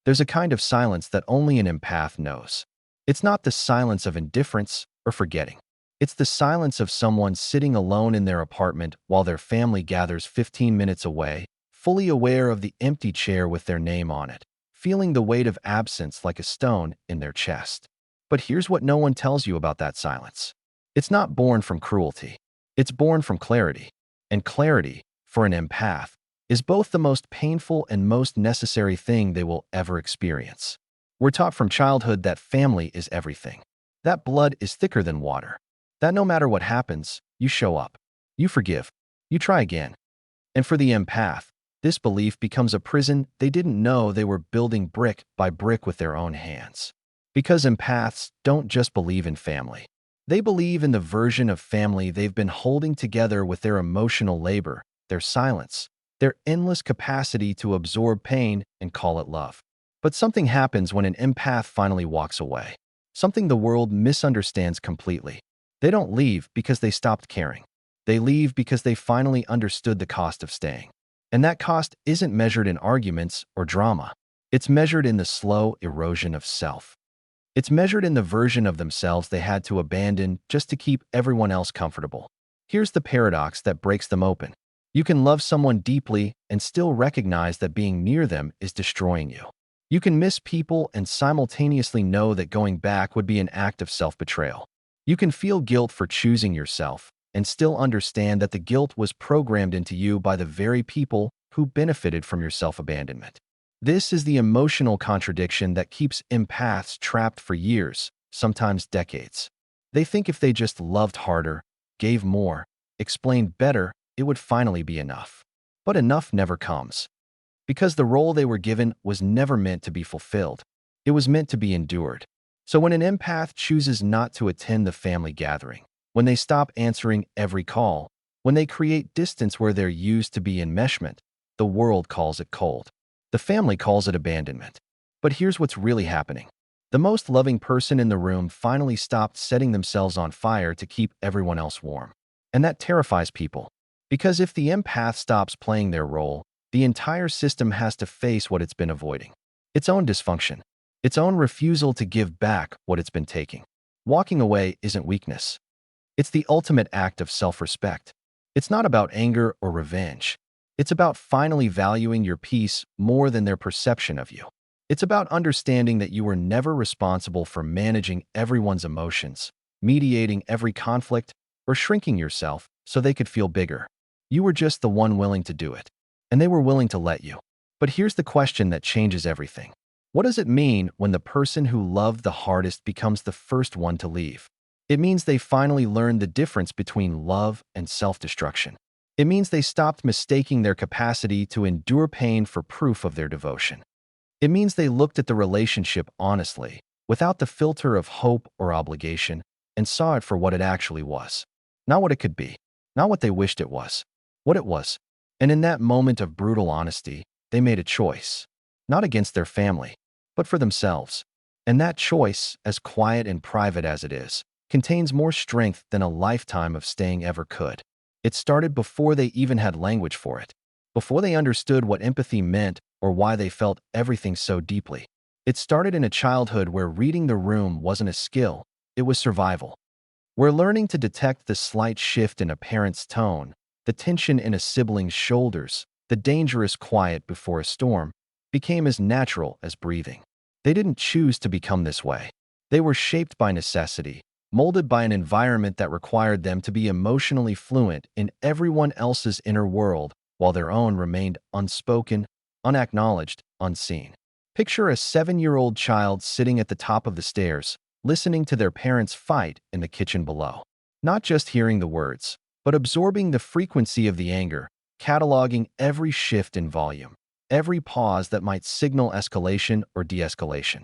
There's a kind of silence that only an empath knows. It's not the silence of indifference or forgetting. It's the silence of someone sitting alone in their apartment while their family gathers 15 minutes away, fully aware of the empty chair with their name on it, feeling the weight of absence like a stone in their chest. But here's what no one tells you about that silence. It's not born from cruelty. It's born from clarity. And clarity, for an empath, is both the most painful and most necessary thing they will ever experience. We're taught from childhood that family is everything. That blood is thicker than water. That no matter what happens, you show up. You forgive. You try again. And for the empath, this belief becomes a prison they didn't know they were building brick by brick with their own hands. Because empaths don't just believe in family. They believe in the version of family they've been holding together with their emotional labor, their silence, their endless capacity to absorb pain and call it love. But something happens when an empath finally walks away. Something the world misunderstands completely. They don't leave because they stopped caring. They leave because they finally understood the cost of staying. And that cost isn't measured in arguments or drama. It's measured in the slow erosion of self. It's measured in the version of themselves they had to abandon just to keep everyone else comfortable. Here's the paradox that breaks them open. You can love someone deeply and still recognize that being near them is destroying you. You can miss people and simultaneously know that going back would be an act of self-betrayal. You can feel guilt for choosing yourself and still understand that the guilt was programmed into you by the very people who benefited from your self-abandonment. This is the emotional contradiction that keeps empaths trapped for years, sometimes decades. They think if they just loved harder, gave more, explained better, it would finally be enough. But enough never comes. Because the role they were given was never meant to be fulfilled. It was meant to be endured. So when an empath chooses not to attend the family gathering, when they stop answering every call, when they create distance where there used to be enmeshment, the world calls it cold. The family calls it abandonment. But here's what's really happening. The most loving person in the room finally stopped setting themselves on fire to keep everyone else warm. And that terrifies people. Because if the empath stops playing their role, the entire system has to face what it's been avoiding. Its own dysfunction. Its own refusal to give back what it's been taking. Walking away isn't weakness. It's the ultimate act of self-respect. It's not about anger or revenge. It's about finally valuing your peace more than their perception of you. It's about understanding that you were never responsible for managing everyone's emotions, mediating every conflict, or shrinking yourself so they could feel bigger. You were just the one willing to do it. And they were willing to let you. But here's the question that changes everything. What does it mean when the person who loved the hardest becomes the first one to leave? It means they finally learned the difference between love and self-destruction. It means they stopped mistaking their capacity to endure pain for proof of their devotion. It means they looked at the relationship honestly, without the filter of hope or obligation, and saw it for what it actually was. Not what it could be. Not what they wished it was. What it was. And in that moment of brutal honesty, they made a choice. Not against their family, but for themselves. And that choice, as quiet and private as it is, contains more strength than a lifetime of staying ever could. It started before they even had language for it, before they understood what empathy meant or why they felt everything so deeply. It started in a childhood where reading the room wasn't a skill, it was survival. Where learning to detect the slight shift in a parent's tone, the tension in a sibling's shoulders, the dangerous quiet before a storm, became as natural as breathing. They didn't choose to become this way. They were shaped by necessity, molded by an environment that required them to be emotionally fluent in everyone else's inner world while their own remained unspoken, unacknowledged, unseen. Picture a 7-year-old child sitting at the top of the stairs, listening to their parents fight in the kitchen below. Not just hearing the words, but absorbing the frequency of the anger, cataloging every shift in volume, every pause that might signal escalation or de-escalation.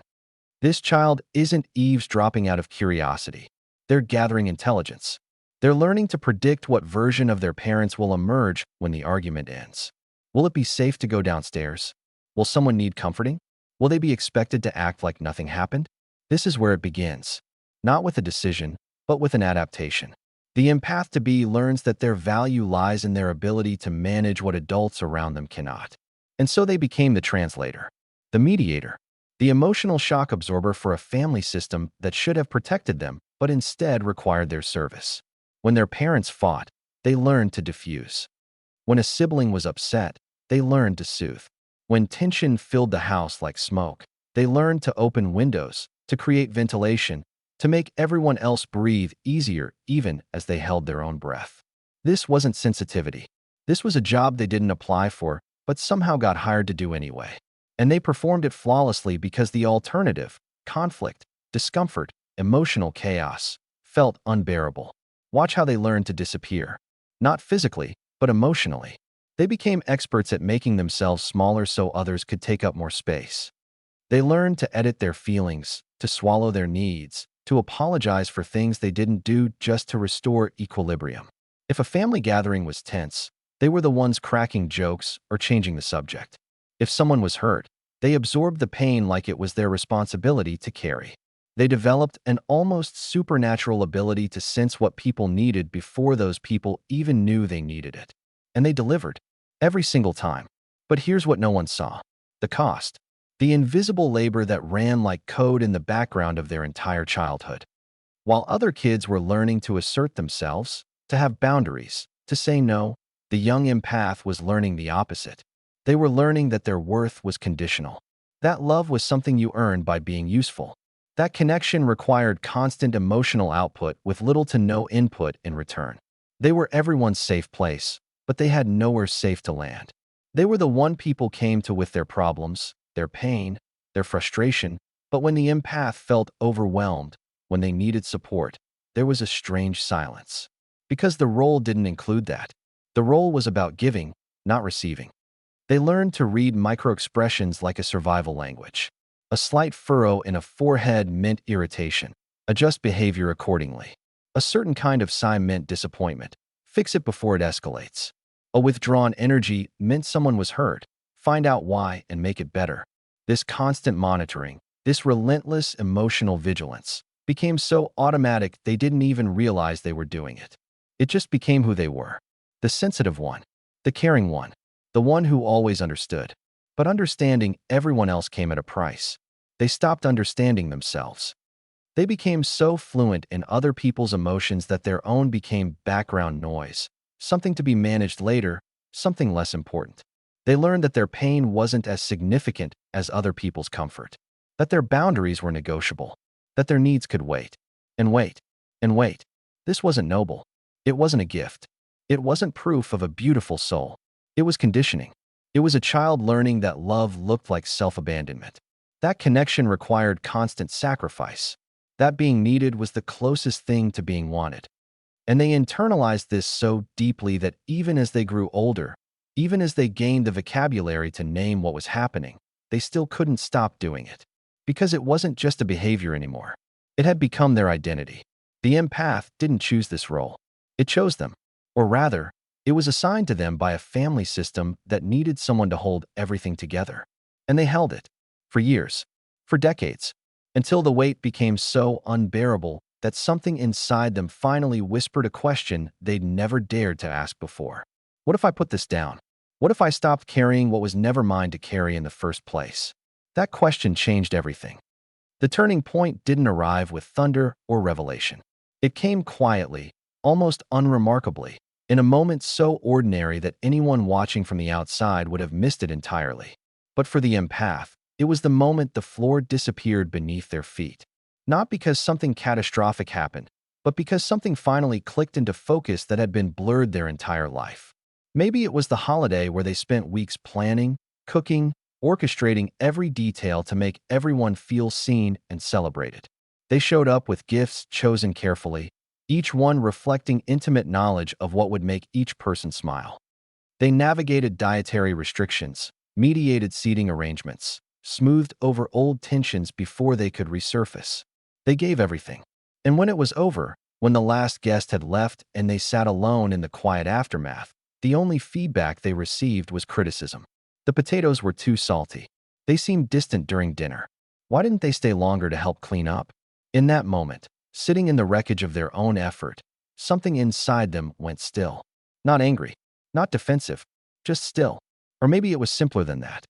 This child isn't eavesdropping out of curiosity. They're gathering intelligence. They're learning to predict what version of their parents will emerge when the argument ends. Will it be safe to go downstairs? Will someone need comforting? Will they be expected to act like nothing happened? This is where it begins. Not with a decision, but with an adaptation. The empath-to-be learns that their value lies in their ability to manage what adults around them cannot. And so they became the translator, the mediator, the emotional shock absorber for a family system that should have protected them, but instead required their service. When their parents fought, they learned to diffuse. When a sibling was upset, they learned to soothe. When tension filled the house like smoke, they learned to open windows, to create ventilation, to make everyone else breathe easier even as they held their own breath. This wasn't sensitivity. This was a job they didn't apply for, but somehow got hired to do anyway. And they performed it flawlessly because the alternative, conflict, discomfort, emotional chaos, felt unbearable. Watch how they learned to disappear. Not physically, but emotionally. They became experts at making themselves smaller so others could take up more space. They learned to edit their feelings, to swallow their needs, to apologize for things they didn't do just to restore equilibrium. If a family gathering was tense, they were the ones cracking jokes or changing the subject. If someone was hurt, they absorbed the pain like it was their responsibility to carry. They developed an almost supernatural ability to sense what people needed before those people even knew they needed it. And they delivered, every single time. But here's what no one saw: the cost. The invisible labor that ran like code in the background of their entire childhood. While other kids were learning to assert themselves, to have boundaries, to say no, the young empath was learning the opposite. They were learning that their worth was conditional. That love was something you earned by being useful. That connection required constant emotional output with little to no input in return. They were everyone's safe place, but they had nowhere safe to land. They were the one people came to with their problems, their pain, their frustration, but when the empath felt overwhelmed, when they needed support, there was a strange silence. Because the role didn't include that. The role was about giving, not receiving. They learned to read microexpressions like a survival language. A slight furrow in a forehead meant irritation. Adjust behavior accordingly. A certain kind of sigh meant disappointment. Fix it before it escalates. A withdrawn energy meant someone was hurt. Find out why and make it better. This constant monitoring, this relentless emotional vigilance, became so automatic they didn't even realize they were doing it. It just became who they were. The sensitive one, the caring one, the one who always understood. But understanding everyone else came at a price. They stopped understanding themselves. They became so fluent in other people's emotions that their own became background noise, something to be managed later, something less important. They learned that their pain wasn't as significant as other people's comfort, that their boundaries were negotiable, that their needs could wait, and wait, and wait. This wasn't noble. It wasn't a gift. It wasn't proof of a beautiful soul. It was conditioning. It was a child learning that love looked like self-abandonment. That connection required constant sacrifice. That being needed was the closest thing to being wanted. And they internalized this so deeply that even as they grew older, even as they gained the vocabulary to name what was happening, they still couldn't stop doing it. Because it wasn't just a behavior anymore. It had become their identity. The empath didn't choose this role. It chose them. Or rather, it was assigned to them by a family system that needed someone to hold everything together. And they held it. For years. For decades. Until the weight became so unbearable that something inside them finally whispered a question they'd never dared to ask before. What if I put this down? What if I stopped carrying what was never mine to carry in the first place? That question changed everything. The turning point didn't arrive with thunder or revelation. It came quietly, almost unremarkably, in a moment so ordinary that anyone watching from the outside would have missed it entirely. But for the empath, it was the moment the floor disappeared beneath their feet. Not because something catastrophic happened, but because something finally clicked into focus that had been blurred their entire life. Maybe it was the holiday where they spent weeks planning, cooking, orchestrating every detail to make everyone feel seen and celebrated. They showed up with gifts chosen carefully, each one reflecting intimate knowledge of what would make each person smile. They navigated dietary restrictions, mediated seating arrangements, smoothed over old tensions before they could resurface. They gave everything. And when it was over, when the last guest had left and they sat alone in the quiet aftermath, the only feedback they received was criticism. The potatoes were too salty. They seemed distant during dinner. Why didn't they stay longer to help clean up? In that moment, sitting in the wreckage of their own effort, something inside them went still. Not angry, not defensive, just still. Or maybe it was simpler than that.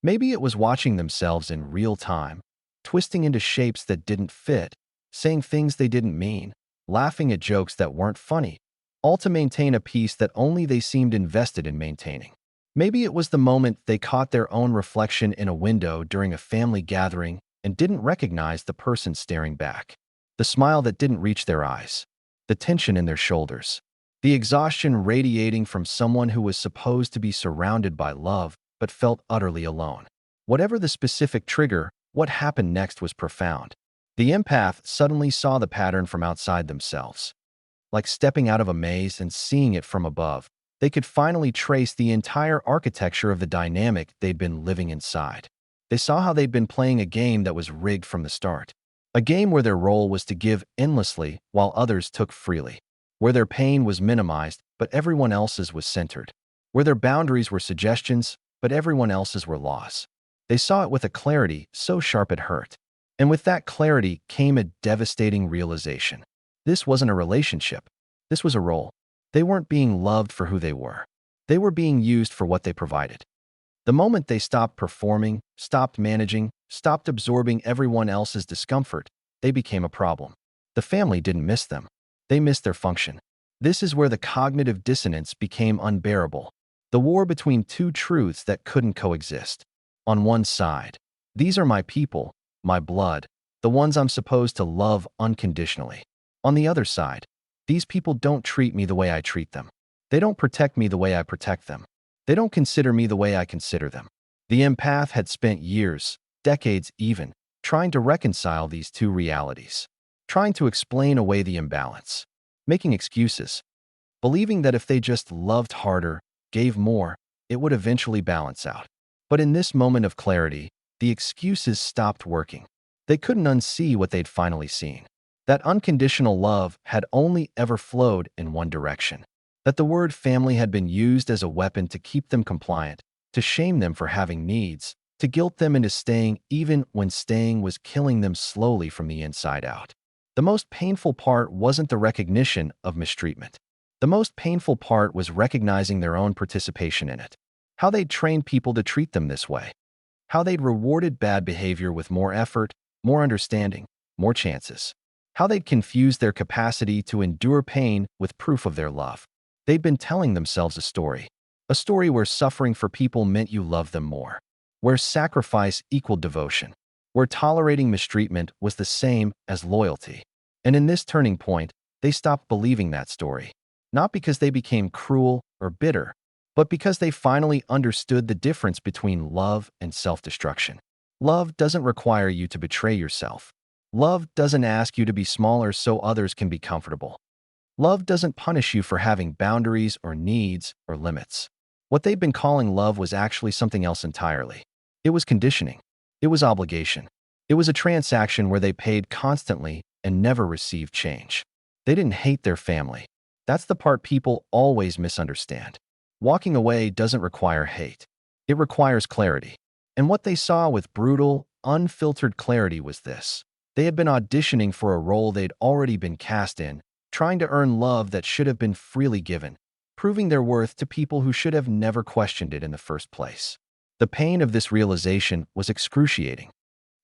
Maybe it was watching themselves in real time, twisting into shapes that didn't fit, saying things they didn't mean, laughing at jokes that weren't funny, all to maintain a peace that only they seemed invested in maintaining. Maybe it was the moment they caught their own reflection in a window during a family gathering and didn't recognize the person staring back. The smile that didn't reach their eyes, the tension in their shoulders, the exhaustion radiating from someone who was supposed to be surrounded by love but felt utterly alone. Whatever the specific trigger, what happened next was profound. The empath suddenly saw the pattern from outside themselves. Like stepping out of a maze and seeing it from above, they could finally trace the entire architecture of the dynamic they'd been living inside. They saw how they'd been playing a game that was rigged from the start. A game where their role was to give endlessly while others took freely. Where their pain was minimized, but everyone else's was centered. Where their boundaries were suggestions, but everyone else's were laws. They saw it with a clarity so sharp it hurt. And with that clarity came a devastating realization. This wasn't a relationship. This was a role. They weren't being loved for who they were. They were being used for what they provided. The moment they stopped performing, stopped managing, stopped absorbing everyone else's discomfort, they became a problem. The family didn't miss them. They missed their function. This is where the cognitive dissonance became unbearable. The war between two truths that couldn't coexist. On one side, these are my people, my blood, the ones I'm supposed to love unconditionally. On the other side, these people don't treat me the way I treat them. They don't protect me the way I protect them. They don't consider me the way I consider them. The empath had spent years, decades even, trying to reconcile these two realities, trying to explain away the imbalance, making excuses, believing that if they just loved harder, gave more, it would eventually balance out. But in this moment of clarity, the excuses stopped working. They couldn't unsee what they'd finally seen. That unconditional love had only ever flowed in one direction. That the word family had been used as a weapon to keep them compliant, to shame them for having needs, to guilt them into staying even when staying was killing them slowly from the inside out. The most painful part wasn't the recognition of mistreatment. The most painful part was recognizing their own participation in it. How they'd trained people to treat them this way. How they'd rewarded bad behavior with more effort, more understanding, more chances. How they'd confused their capacity to endure pain with proof of their love. They'd been telling themselves a story where suffering for people meant you loved them more, where sacrifice equaled devotion, where tolerating mistreatment was the same as loyalty. And in this turning point, they stopped believing that story, not because they became cruel or bitter, but because they finally understood the difference between love and self-destruction. Love doesn't require you to betray yourself. Love doesn't ask you to be smaller so others can be comfortable. Love doesn't punish you for having boundaries or needs or limits. What they'd been calling love was actually something else entirely. It was conditioning. It was obligation. It was a transaction where they paid constantly and never received change. They didn't hate their family. That's the part people always misunderstand. Walking away doesn't require hate. It requires clarity. And what they saw with brutal, unfiltered clarity was this. They had been auditioning for a role they'd already been cast in, trying to earn love that should have been freely given, proving their worth to people who should have never questioned it in the first place. The pain of this realization was excruciating,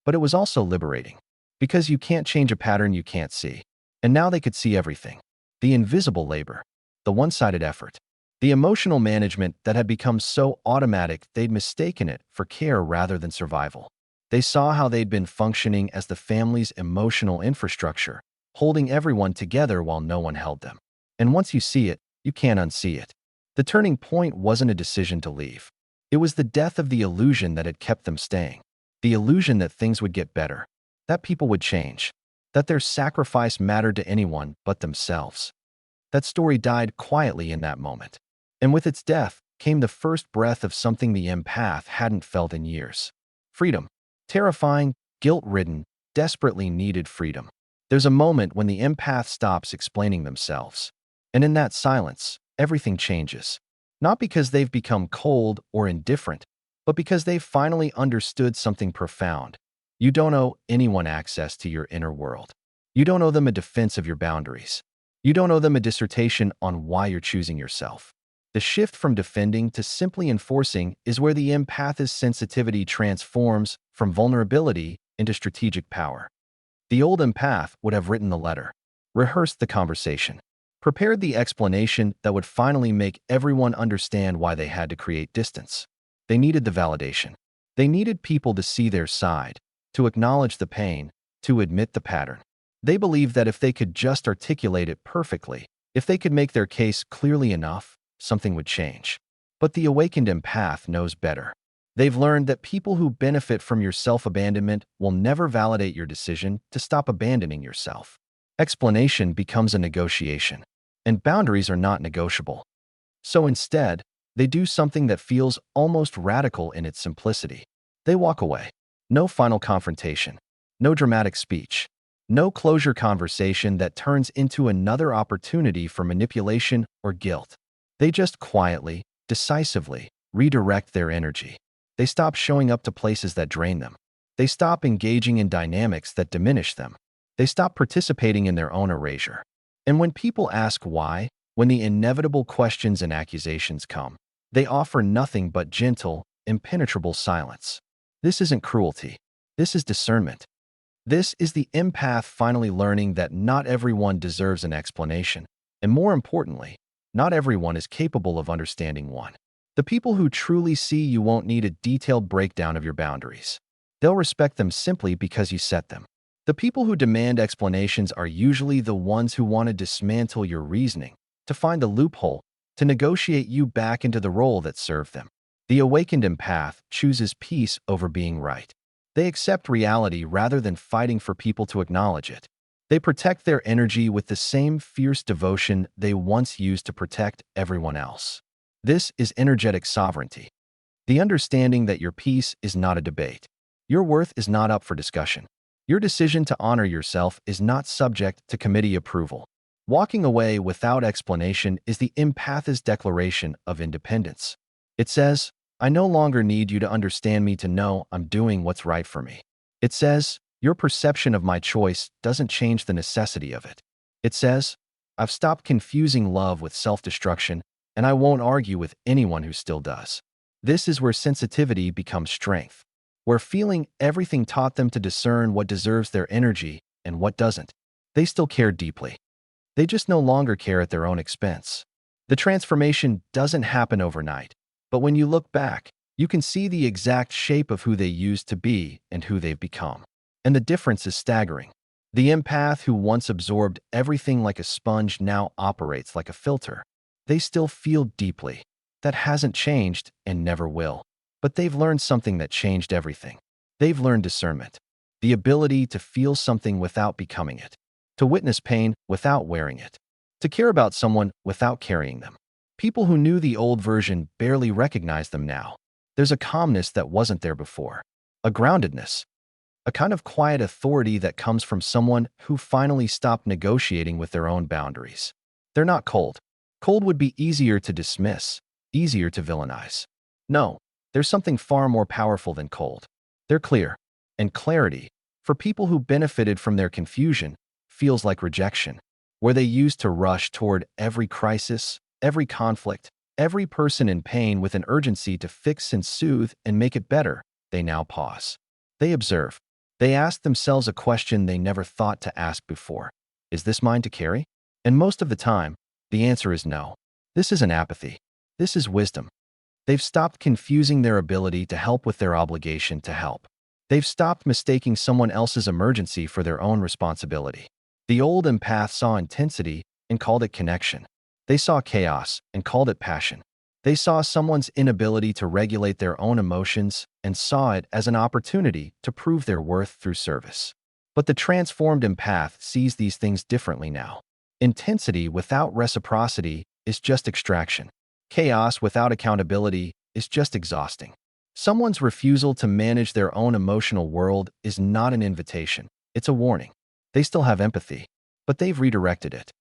but it was also liberating, because you can't change a pattern you can't see. And now they could see everything. The invisible labor, the one-sided effort, the emotional management that had become so automatic they'd mistaken it for care rather than survival. They saw how they'd been functioning as the family's emotional infrastructure, holding everyone together while no one held them. And once you see it, you can't unsee it. The turning point wasn't a decision to leave. It was the death of the illusion that had kept them staying. The illusion that things would get better, that people would change, that their sacrifice mattered to anyone but themselves. That story died quietly in that moment. And with its death came the first breath of something the empath hadn't felt in years. Freedom. Terrifying, guilt-ridden, desperately needed freedom. There's a moment when the empath stops explaining themselves. And in that silence, everything changes. Not because they've become cold or indifferent, but because they've finally understood something profound. You don't owe anyone access to your inner world. You don't owe them a defense of your boundaries. You don't owe them a dissertation on why you're choosing yourself. The shift from defending to simply enforcing is where the empath's sensitivity transforms from vulnerability into strategic power. The old empath would have written the letter, rehearsed the conversation, prepared the explanation that would finally make everyone understand why they had to create distance. They needed the validation. They needed people to see their side, to acknowledge the pain, to admit the pattern. They believed that if they could just articulate it perfectly, if they could make their case clearly enough, something would change. But the awakened empath knows better. They've learned that people who benefit from your self-abandonment will never validate your decision to stop abandoning yourself. Explanation becomes a negotiation, and boundaries are not negotiable. So instead, they do something that feels almost radical in its simplicity. They walk away. No final confrontation. No dramatic speech. No closure conversation that turns into another opportunity for manipulation or guilt. They just quietly, decisively, redirect their energy. They stop showing up to places that drain them. They stop engaging in dynamics that diminish them. They stop participating in their own erasure. And when people ask why, when the inevitable questions and accusations come, they offer nothing but gentle, impenetrable silence. This isn't cruelty. This is discernment. This is the empath finally learning that not everyone deserves an explanation, and more importantly, not everyone is capable of understanding one. The people who truly see you won't need a detailed breakdown of your boundaries. They'll respect them simply because you set them. The people who demand explanations are usually the ones who want to dismantle your reasoning, to find a loophole, to negotiate you back into the role that served them. The awakened empath chooses peace over being right. They accept reality rather than fighting for people to acknowledge it. They protect their energy with the same fierce devotion they once used to protect everyone else. This is energetic sovereignty. The understanding that your peace is not a debate. Your worth is not up for discussion. Your decision to honor yourself is not subject to committee approval. Walking away without explanation is the empath's declaration of independence. It says, I no longer need you to understand me to know I'm doing what's right for me. It says, your perception of my choice doesn't change the necessity of it. It says, I've stopped confusing love with self-destruction, and I won't argue with anyone who still does. This is where sensitivity becomes strength, where feeling everything taught them to discern what deserves their energy and what doesn't. They still care deeply. They just no longer care at their own expense. The transformation doesn't happen overnight, but when you look back, you can see the exact shape of who they used to be and who they've become. And the difference is staggering. The empath who once absorbed everything like a sponge now operates like a filter. They still feel deeply. That hasn't changed and never will. But they've learned something that changed everything. They've learned discernment, the ability to feel something without becoming it, to witness pain without wearing it, to care about someone without carrying them. People who knew the old version barely recognize them now. There's a calmness that wasn't there before, a groundedness, a kind of quiet authority that comes from someone who finally stopped negotiating with their own boundaries. They're not cold. Cold would be easier to dismiss, easier to villainize. No, there's something far more powerful than cold. They're clear, and clarity, for people who benefited from their confusion, feels like rejection, where they used to rush toward every crisis, every conflict, every person in pain with an urgency to fix and soothe and make it better. They now pause. They observe. They ask themselves a question they never thought to ask before. Is this mine to carry? And most of the time, the answer is no. This isn't apathy. This is wisdom. They've stopped confusing their ability to help with their obligation to help. They've stopped mistaking someone else's emergency for their own responsibility. The old empath saw intensity and called it connection. They saw chaos and called it passion. They saw someone's inability to regulate their own emotions and saw it as an opportunity to prove their worth through service. But the transformed empath sees these things differently now. Intensity without reciprocity is just extraction. Chaos without accountability is just exhausting. Someone's refusal to manage their own emotional world is not an invitation. It's a warning. They still have empathy, but they've redirected it.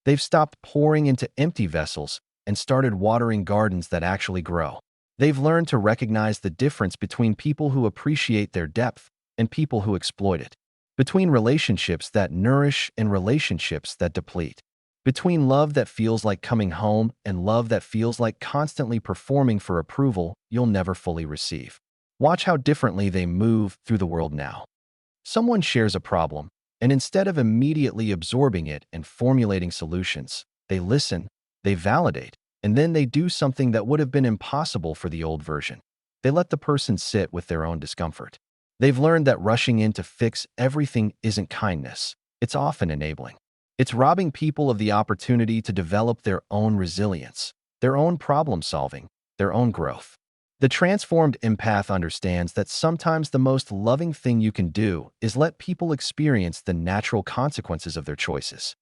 They've stopped pouring into empty vessels and started watering gardens that actually grow. They've learned to recognize the difference between people who appreciate their depth and people who exploit it, between relationships that nourish and relationships that deplete. Between love that feels like coming home and love that feels like constantly performing for approval you'll never fully receive. Watch how differently they move through the world now. Someone shares a problem, and instead of immediately absorbing it and formulating solutions, they listen, they validate, and then they do something that would have been impossible for the old version. They let the person sit with their own discomfort. They've learned that rushing in to fix everything isn't kindness. It's often enabling. It's robbing people of the opportunity to develop their own resilience, their own problem solving, their own growth. The transformed empath understands that sometimes the most loving thing you can do is let people experience the natural consequences of their choices.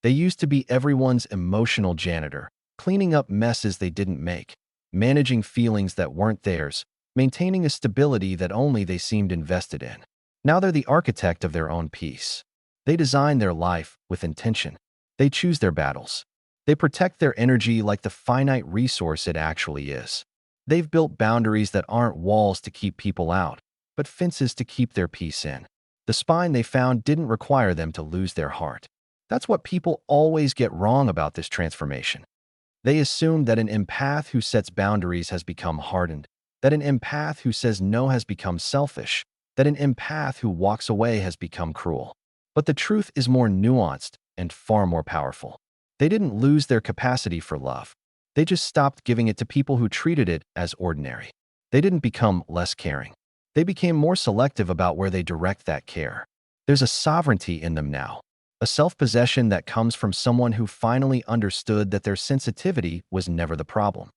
They used to be everyone's emotional janitor, cleaning up messes they didn't make, managing feelings that weren't theirs, maintaining a stability that only they seemed invested in. Now they're the architect of their own peace. They design their life with intention. They choose their battles. They protect their energy like the finite resource it actually is. They've built boundaries that aren't walls to keep people out, but fences to keep their peace in. The spine they found didn't require them to lose their heart. That's what people always get wrong about this transformation. They assume that an empath who sets boundaries has become hardened, that an empath who says no has become selfish, that an empath who walks away has become cruel. But the truth is more nuanced and far more powerful. They didn't lose their capacity for love. They just stopped giving it to people who treated it as ordinary. They didn't become less caring. They became more selective about where they direct that care. There's a sovereignty in them now, a self-possession that comes from someone who finally understood that their sensitivity was never the problem.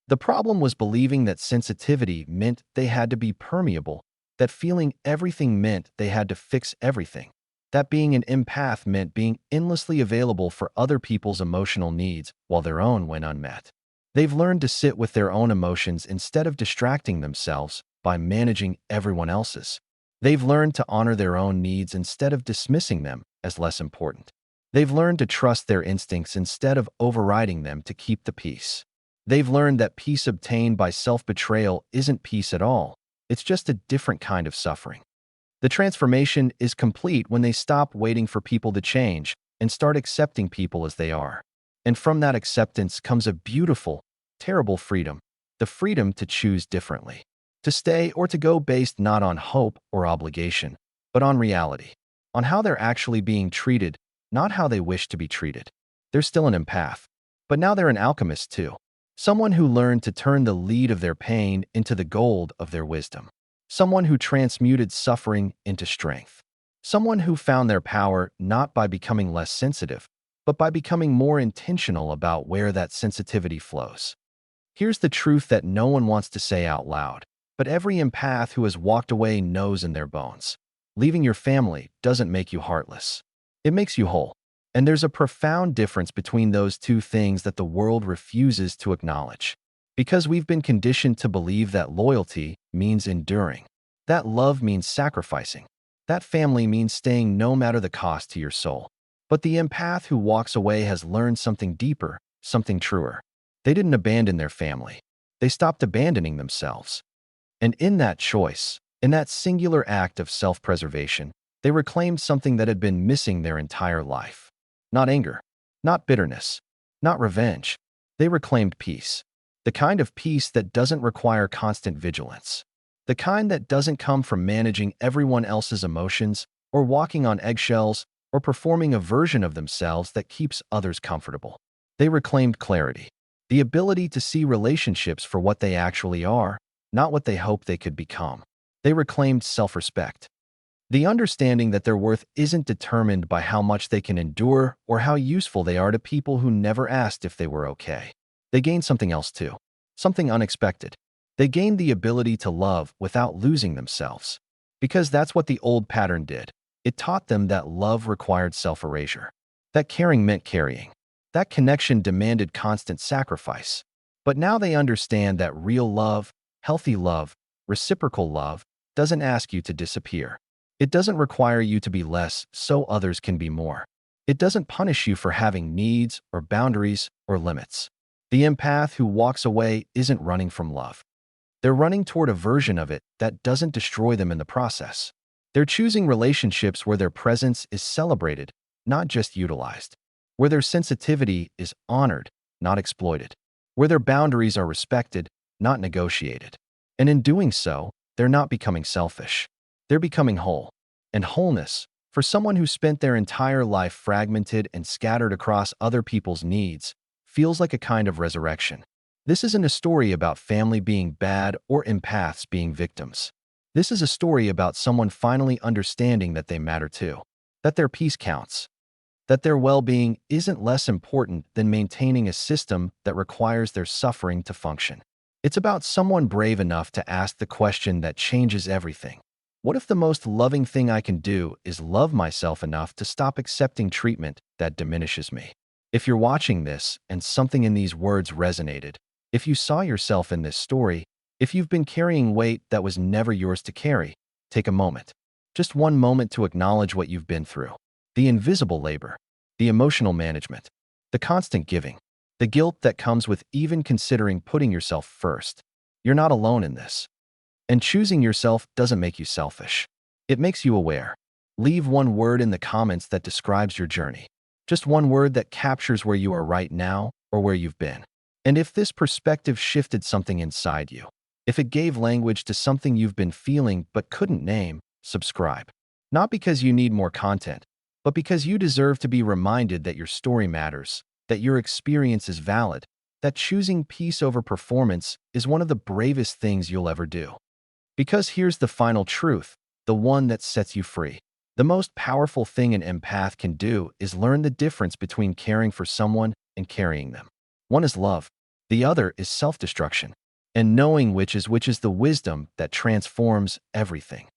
The problem was believing that sensitivity meant they had to be permeable, that feeling everything meant they had to fix everything, that being an empath meant being endlessly available for other people's emotional needs while their own went unmet. They've learned to sit with their own emotions instead of distracting themselves by managing everyone else's. They've learned to honor their own needs instead of dismissing them as less important. They've learned to trust their instincts instead of overriding them to keep the peace. They've learned that peace obtained by self-betrayal isn't peace at all. It's just a different kind of suffering. The transformation is complete when they stop waiting for people to change and start accepting people as they are. And from that acceptance comes a beautiful, terrible freedom, the freedom to choose differently, to stay or to go based not on hope or obligation, but on reality, on how they're actually being treated, not how they wish to be treated. They're still an empath, but now they're an alchemist too. Someone who learned to turn the lead of their pain into the gold of their wisdom. Someone who transmuted suffering into strength. Someone who found their power not by becoming less sensitive, but by becoming more intentional about where that sensitivity flows. Here's the truth that no one wants to say out loud, but every empath who has walked away knows in their bones. Leaving your family doesn't make you heartless. It makes you whole. And there's a profound difference between those two things that the world refuses to acknowledge. Because we've been conditioned to believe that loyalty means enduring, that love means sacrificing, that family means staying no matter the cost to your soul. But the empath who walks away has learned something deeper, something truer. They didn't abandon their family. They stopped abandoning themselves. And in that choice, in that singular act of self-preservation, they reclaimed something that had been missing their entire life. Not anger, not bitterness, not revenge. They reclaimed peace. The kind of peace that doesn't require constant vigilance. The kind that doesn't come from managing everyone else's emotions or walking on eggshells or performing a version of themselves that keeps others comfortable. They reclaimed clarity, the ability to see relationships for what they actually are, not what they hope they could become. They reclaimed self-respect, the understanding that their worth isn't determined by how much they can endure or how useful they are to people who never asked if they were okay. They gained something else too, something unexpected. They gained the ability to love without losing themselves. Because that's what the old pattern did. It taught them that love required self-erasure, that caring meant carrying, that connection demanded constant sacrifice. But now they understand that real love, healthy love, reciprocal love, doesn't ask you to disappear. It doesn't require you to be less so others can be more. It doesn't punish you for having needs or boundaries or limits. The empath who walks away isn't running from love. They're running toward a version of it that doesn't destroy them in the process. They're choosing relationships where their presence is celebrated, not just utilized. where their sensitivity is honored, not exploited, where their boundaries are respected, not negotiated. And in doing so, they're not becoming selfish. They're becoming whole. And wholeness, for someone who spent their entire life fragmented and scattered across other people's needs, feels like a kind of resurrection. This isn't a story about family being bad or empaths being victims. This is a story about someone finally understanding that they matter too, that their peace counts, that their well-being isn't less important than maintaining a system that requires their suffering to function. It's about someone brave enough to ask the question that changes everything. What if the most loving thing I can do is love myself enough to stop accepting treatment that diminishes me? If you're watching this and something in these words resonated, if you saw yourself in this story, if you've been carrying weight that was never yours to carry, take a moment. Just one moment to acknowledge what you've been through. The invisible labor, the emotional management, the constant giving, the guilt that comes with even considering putting yourself first. You're not alone in this. And choosing yourself doesn't make you selfish. It makes you aware. Leave one word in the comments that describes your journey. Just one word that captures where you are right now or where you've been. And if this perspective shifted something inside you, if it gave language to something you've been feeling but couldn't name, subscribe. Not because you need more content, but because you deserve to be reminded that your story matters, that your experience is valid, that choosing peace over performance is one of the bravest things you'll ever do. Because here's the final truth, the one that sets you free. The most powerful thing an empath can do is learn the difference between caring for someone and carrying them. One is love, the other is self-destruction. And knowing which is the wisdom that transforms everything.